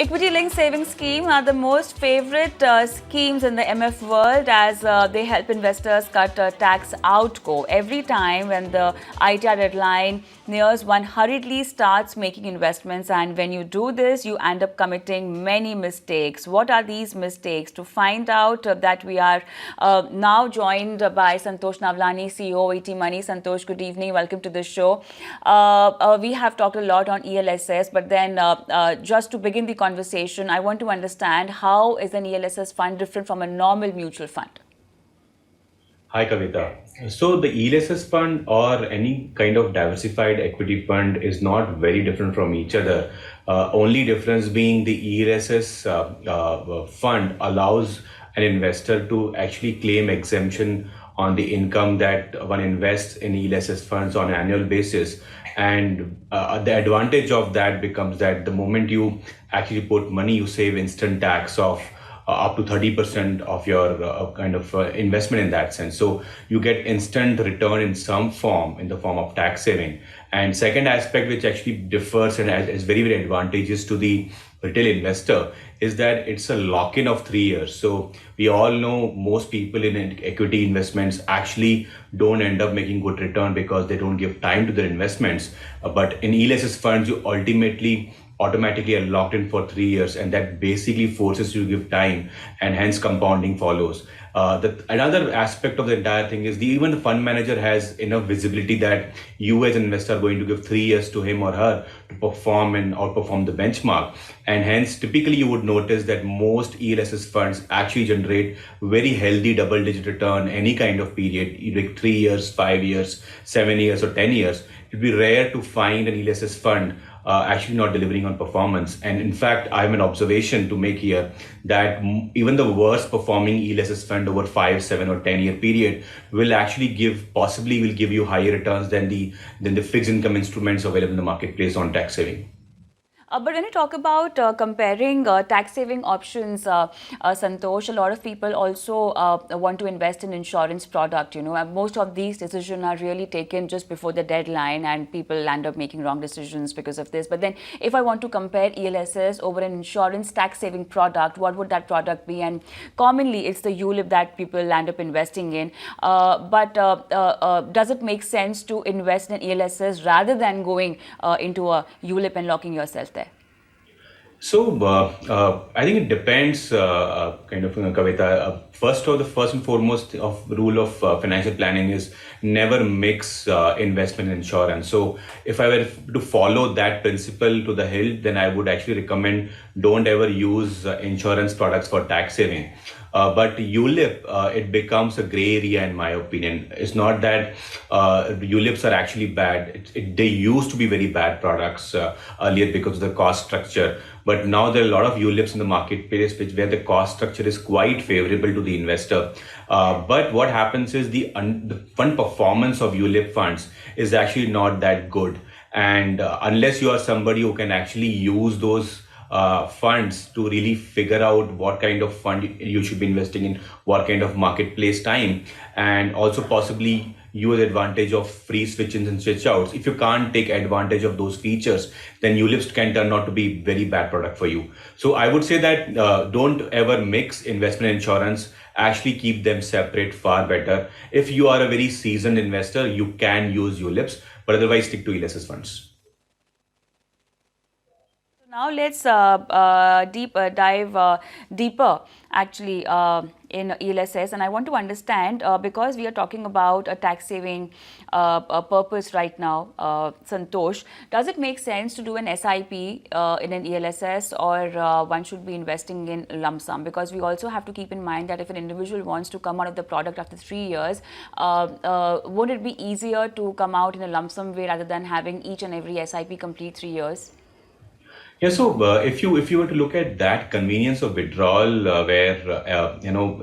Equity-linked savings scheme are the most favorite schemes in the MF world as they help investors cut tax outgo. Every time when the ITR deadline nears, one hurriedly starts making investments, and when you do this, you end up committing many mistakes. What are these mistakes? To find out that, we are now joined by Santosh Navlani, CEO, ET Money. Santosh, good evening. Welcome to the show. We have talked a lot on ELSS, but then just to begin the conversation, I want to understand, how is an ELSS fund different from a normal mutual fund? Hi, Kavita. So the ELSS fund or any kind of diversified equity fund is not very different from each other. Only difference being the ELSS fund allows an investor to actually claim exemption on the income that one invests in ELSS funds on an annual basis. And the advantage of that becomes that the moment you actually put money, you save instant tax of up to 30% of your investment in that sense. So you get instant return in some form, in the form of tax saving. And second aspect, which actually differs and is very, very advantageous to the retail investor, is that it's a lock-in of 3 years. So we all know most people in equity investments actually don't end up making good return because they don't give time to their investments. But in ELSS funds, you automatically are locked in for 3 years, and that basically forces you to give time, and hence compounding follows. Another aspect of the entire thing is even the fund manager has enough visibility that you as an investor are going to give 3 years to him or her to perform and outperform the benchmark. And hence, typically you would notice that most ELSS funds actually generate very healthy double-digit return any kind of period, either 3 years, 5 years, 7 years, or 10 years. It'd be rare to find an ELSS fund actually not delivering on performance. And in fact, I have an observation to make here that even the worst performing ELSS fund over 5, 7, or 10-year period will actually give you higher returns than the fixed income instruments available in the marketplace on tax saving. But when you talk about comparing tax-saving options, Santosh, a lot of people also want to invest in insurance product. And most of these decisions are really taken just before the deadline, and people end up making wrong decisions because of this. But then, if I want to compare ELSS over an insurance tax-saving product, what would that product be? And commonly, it's the ULIP that people end up investing in. But does it make sense to invest in ELSS rather than going into a ULIP and locking yourself there? So I think it depends, Kavita. First and foremost of rule of financial planning is never mix investment and insurance. So if I were to follow that principle to the hill, then I would actually recommend don't ever use insurance products for tax saving. But ULIP, it becomes a gray area in my opinion. It's not that ULIPs are actually bad. They used to be very bad products earlier because of the cost structure. But now there are a lot of ULIPs in the marketplace where the cost structure is quite favorable to the investor. But what happens is the fund performance of ULIP funds is actually not that good. And unless you are somebody who can actually use those funds to really figure out what kind of fund you should be investing in, what kind of marketplace time, and also possibly use advantage of free switch-ins and switch-outs. If you can't take advantage of those features, then ULIPs can turn out to be very bad product for you. So I would say that don't ever mix investment and insurance. Actually keep them separate, far better. If you are a very seasoned investor, you can use ULIPs, but otherwise stick to ELSS funds. Now let's dive deeper actually in ELSS, and I want to understand because we are talking about a tax saving purpose right now, Santosh, does it make sense to do an SIP in an ELSS, or one should be investing in lump sum? Because we also have to keep in mind that if an individual wants to come out of the product after 3 years, won't it be easier to come out in a lump sum way rather than having each and every SIP complete 3 years? Yeah, so if you were to look at that convenience of withdrawal, where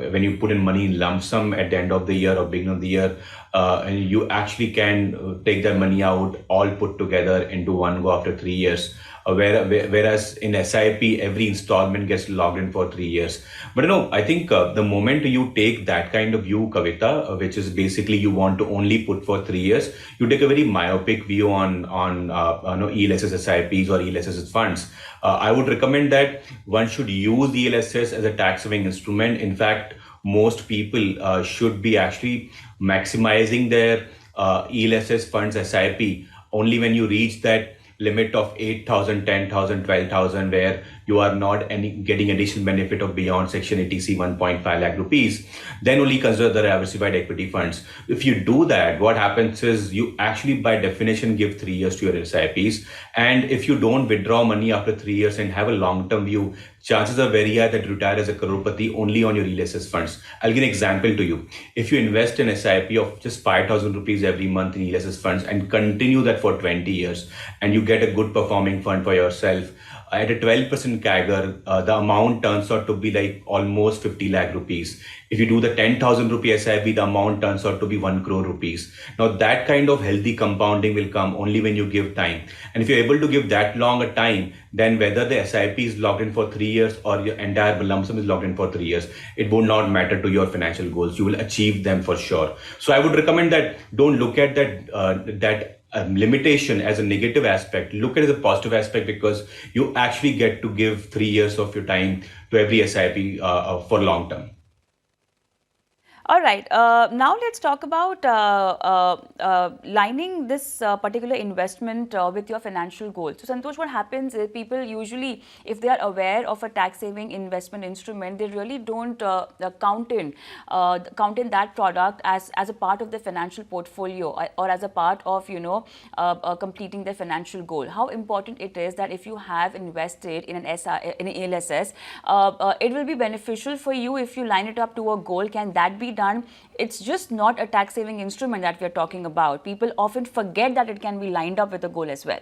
when you put in money in lump sum at the end of the year or beginning of the year, and you actually can take that money out all put together into one go after 3 years. whereas in SIP, every installment gets logged in for 3 years. But I think the moment you take that kind of view, Kavita, which is basically you want to only put for 3 years, you take a very myopic view on ELSS SIPs or ELSS funds. I would recommend that one should use ELSS as a tax saving instrument. In fact, most people should be actually maximizing their ELSS funds SIP only when you reach that limit of 8,000, 10,000, 12,000, where you are not getting additional benefit of beyond Section 80C 1.5 lakh rupees, then only consider the diversified equity funds. If you do that, what happens is you actually by definition give 3 years to your SIPs. And if you don't withdraw money after 3 years and have a long-term view, chances are very high that you retire as a crorepati only on your ELSS funds. I'll give an example to you. If you invest in SIP of just 5,000 rupees every month in ELSS funds and continue that for 20 years, and you get a good performing fund for yourself, at a 12% CAGR, the amount turns out to be like almost 50 lakh rupees. If you do the 10,000 rupee SIP, the amount turns out to be 1 crore rupees. Now that kind of healthy compounding will come only when you give time. And if you're able to give that long a time, then whether the SIP is locked in for 3 years or your entire lump sum is locked in for 3 years, it will not matter to your financial goals. You will achieve them for sure. So I would recommend that don't look at that limitation as a negative aspect. Look at it as a positive aspect, because you actually get to give 3 years of your time to every SIP for long term. All right. Now let's talk about lining this particular investment with your financial goals. So Santosh, what happens is people usually, if they are aware of a tax-saving investment instrument, they really don't count in that product as a part of their financial portfolio or as a part of completing their financial goal. How important it is that if you have invested in an ELSS, it will be beneficial for you if you line it up to a goal. Can that be done? It's just not a tax saving instrument that we're talking about. People often forget that it can be lined up with a goal as well.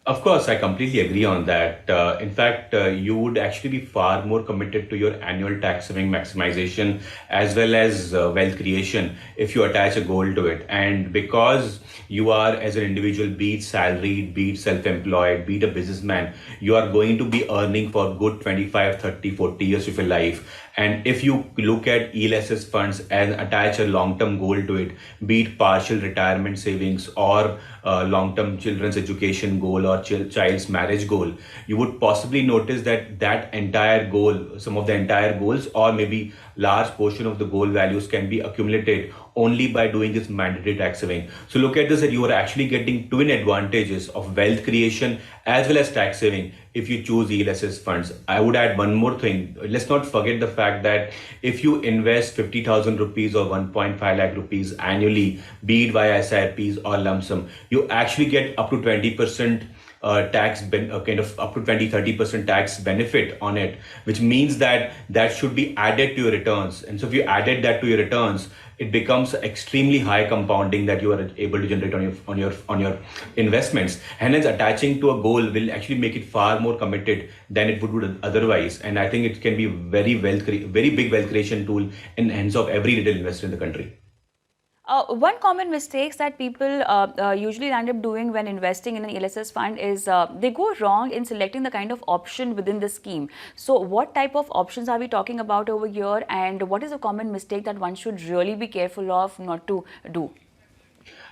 Of course, I completely agree on that. In fact, you would actually be far more committed to your annual tax saving maximization as well as wealth creation if you attach a goal to it. And because you are, as an individual, be it salaried, be it self-employed, be it a businessman, you are going to be earning for good 25, 30, 40 years of your life. And if you look at ELSS funds and attach a long-term goal to it, be it partial retirement savings or long-term children's education goal or child's marriage goal, you would possibly notice that entire goal, some of the entire goals, or maybe large portion of the goal values can be accumulated only by doing this mandatory tax saving. So look at this, that you are actually getting twin advantages of wealth creation as well as tax saving if you choose ELSS funds. I would add one more thing. Let's not forget the fact that if you invest 50,000 rupees or 1.5 lakh rupees annually, be it via SIPs or lump sum, you actually get up to 20% kind of up to 20-30% tax benefit on it, which means that should be added to your returns. And so if you added that to your returns, it becomes extremely high compounding that you are able to generate on your investments. And hence attaching to a goal will actually make it far more committed than it would otherwise. And I think it can be very big wealth creation tool in the hands of every retail investor in the country. One common mistake that people usually end up doing when investing in an ELSS fund is they go wrong in selecting the kind of option within the scheme. So what type of options are we talking about over here, and what is a common mistake that one should really be careful of not to do?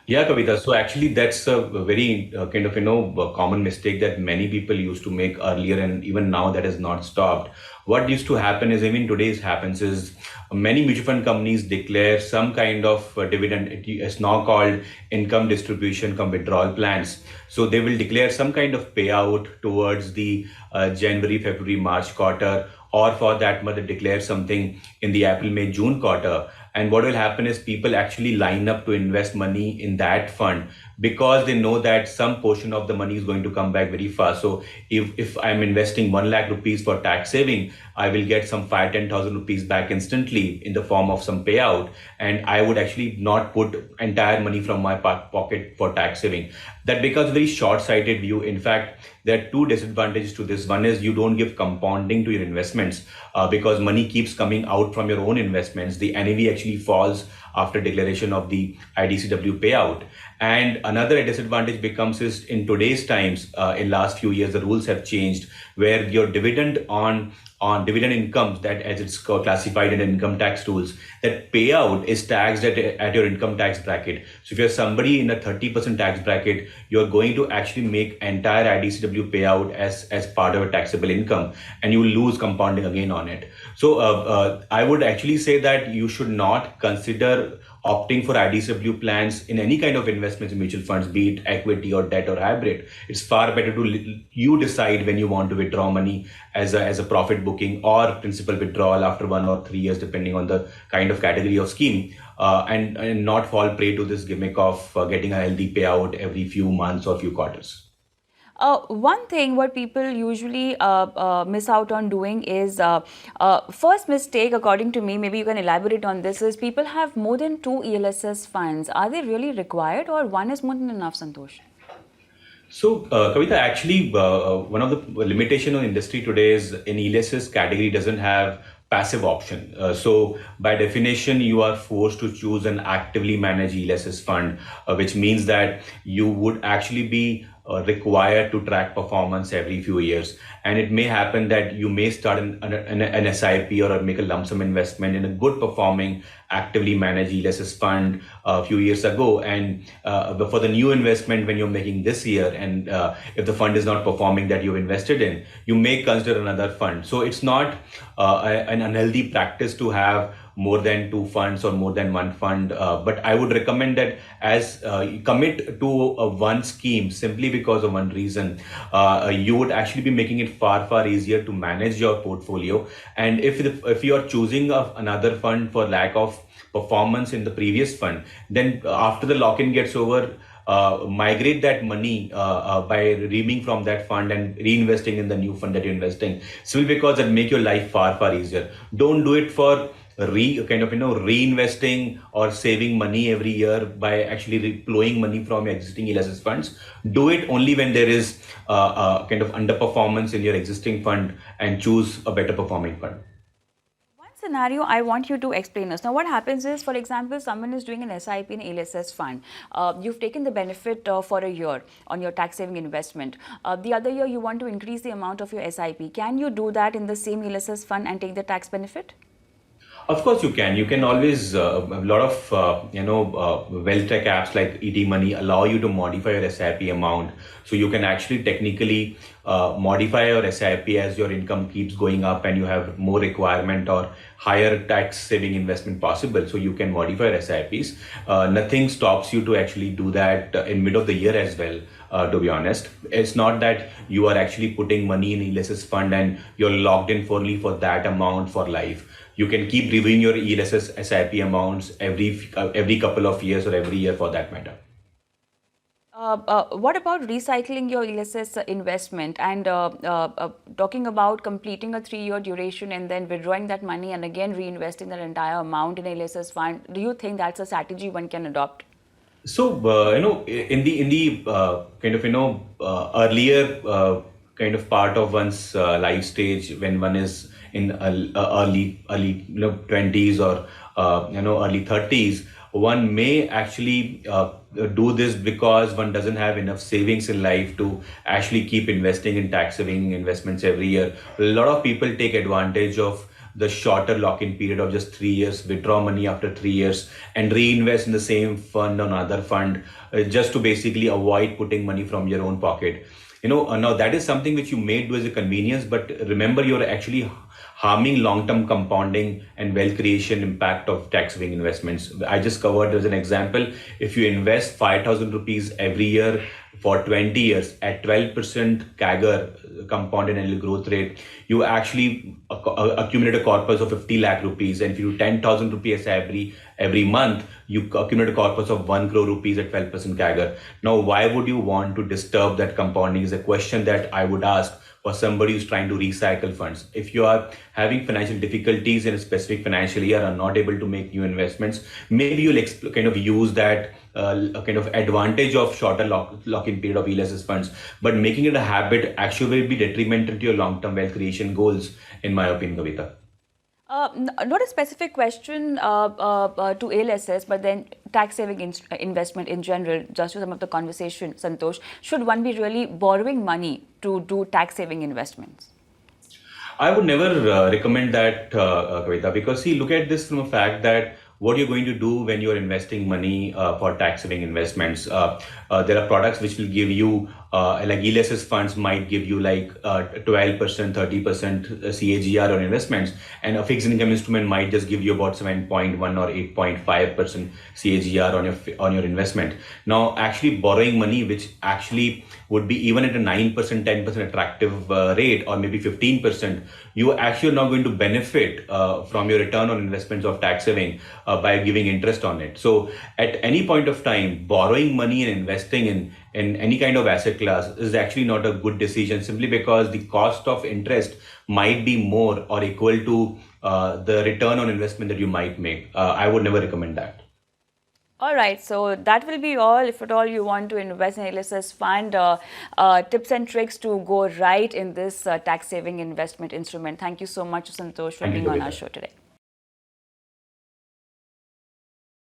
Yeah, Kavita. So actually, that's a very common mistake that many people used to make earlier, and even now that has not stopped. What used to happen is, even today's happens is, many mutual fund companies declare some kind of dividend. It's now called income distribution cum withdrawal plans. So they will declare some kind of payout towards the January, February, March quarter, or for that matter, declare something in the April, May, June quarter. And what will happen is people actually line up to invest money in that fund because they know that some portion of the money is going to come back very fast. So if I'm investing 1 lakh rupees for tax saving, I will get some 5-10,000 rupees back instantly in the form of some payout. And I would actually not put entire money from my pocket for tax saving. That becomes a very short-sighted view. In fact, there are two disadvantages to this. One is you don't give compounding to your investments because money keeps coming out from your own investments. The NAV actually falls after declaration of the IDCW payout. And another disadvantage becomes is in today's times, in last few years, the rules have changed where your dividend on dividend incomes, that as it's classified in income tax rules, that payout is taxed at your income tax bracket. So if you're somebody in a 30% tax bracket, you're going to actually make entire IDCW payout as part of a taxable income, and you will lose compounding again on it. So I would actually say that you should not consider opting for IDCW plans in any kind of investments in mutual funds, be it equity or debt or hybrid. It's far better to you decide when you want to withdraw money as a profit booking or principal withdrawal after 1 or 3 years, depending on the kind of category of scheme, and not fall prey to this gimmick of getting a healthy payout every few months or few quarters. One thing what people usually miss out on doing is first mistake, according to me, maybe you can elaborate on this, is people have more than 2 ELSS funds. Are they really required, or one is more than enough, Santosh? So, Kavita, actually, one of the limitation on industry today is in ELSS category doesn't have passive option. So, by definition, you are forced to choose an actively managed ELSS fund, which means that you would actually be required to track performance every few years. And it may happen that you may start an SIP or make a lump sum investment in a good performing, actively managed ELSS fund a few years ago. And for the new investment, when you're making this year, and if the fund is not performing that you've invested in, you may consider another fund. So it's not an unhealthy practice to have more than two funds or more than one fund. But I would recommend that as you commit to one scheme simply because of one reason, you would actually be making it far easier to manage your portfolio. And if you are choosing another fund for lack of performance in the previous fund, then after the lock-in gets over, migrate that money by redeeming from that fund and reinvesting in the new fund that you're investing. Simply because it make your life far easier. Don't do it for reinvesting or saving money every year by actually deploying money from your existing ELSS funds. Do it only when there is kind of underperformance in your existing fund, and choose a better performing fund. Scenario I want you to explain us. Now, what happens is, for example, someone is doing an SIP in ELSS fund. You've taken the benefit for a year on your tax saving investment. The other year, you want to increase the amount of your SIP. Can you do that in the same ELSS fund and take the tax benefit? Of course, you can. You can always, a lot of, wealth tech apps like ET Money allow you to modify your SIP amount. So you can actually technically modify your SIP as your income keeps going up and you have more requirement or higher tax saving investment possible. So you can modify your SIPs. Nothing stops you to actually do that in mid of the year as well. To be honest, it's not that you are actually putting money in ELSS fund and you're locked in fully for that amount for life. You can keep reviewing your ELSS SIP amounts every couple of years or every year for that matter. What about recycling your ELSS investment and talking about completing a 3-year duration and then withdrawing that money and again reinvesting that entire amount in ELSS fund? Do you think that's a strategy one can adopt? So in the earlier kind of part of one's life stage, when one is in early 20s or early 30s, one may actually do this because one doesn't have enough savings in life to actually keep investing in tax saving investments every year. A lot of people take advantage of the shorter lock-in period of just 3 years, withdraw money after 3 years and reinvest in the same fund or another fund, just to basically avoid putting money from your own pocket. Now that is something which you may do as a convenience, but remember, you're actually harming long-term compounding and wealth creation impact of tax saving investments. I just covered as an example, if you invest 5,000 rupees every year for 20 years at 12% CAGR, compounded annual growth rate, you actually accumulate a corpus of 50 lakh rupees. And if you do 10,000 rupees every month, you accumulate a corpus of 1 crore rupees at 12% CAGR. Now, why would you want to disturb that compounding is a question that I would ask for somebody who's trying to recycle funds. If you are having financial difficulties in a specific financial year and not able to make new investments, maybe you'll kind of use that kind of advantage of shorter lock-in period of ELSS funds. But making it a habit actually will be detrimental to your long-term wealth creation goals, in my opinion, Kavita. Not a specific question to ELSS, but then tax-saving investment in general, just to sum up the conversation, Santosh, should one be really borrowing money to do tax-saving investments? I would never recommend that, Kavita, because see, look at this from a fact that what you're going to do when you're investing money for tax saving investments. There are products which will give you, like ELSS funds might give you like 12%, 30% CAGR on investments, and a fixed income instrument might just give you about 7.1 or 8.5% CAGR on your investment. Now, actually borrowing money, which actually would be even at a 9%, 10% attractive rate, or maybe 15%, you are actually not going to benefit from your return on investments of tax saving by giving interest on it. So at any point of time, borrowing money and investing in any kind of asset class is actually not a good decision, simply because the cost of interest might be more or equal to the return on investment that you might make. I would never recommend that. All right, so that will be all. If at all you want to invest in ELSS fund, tips and tricks to go right in this tax-saving investment instrument. Thank you so much, Santosh, for Thank you, being on our Kavita. show today.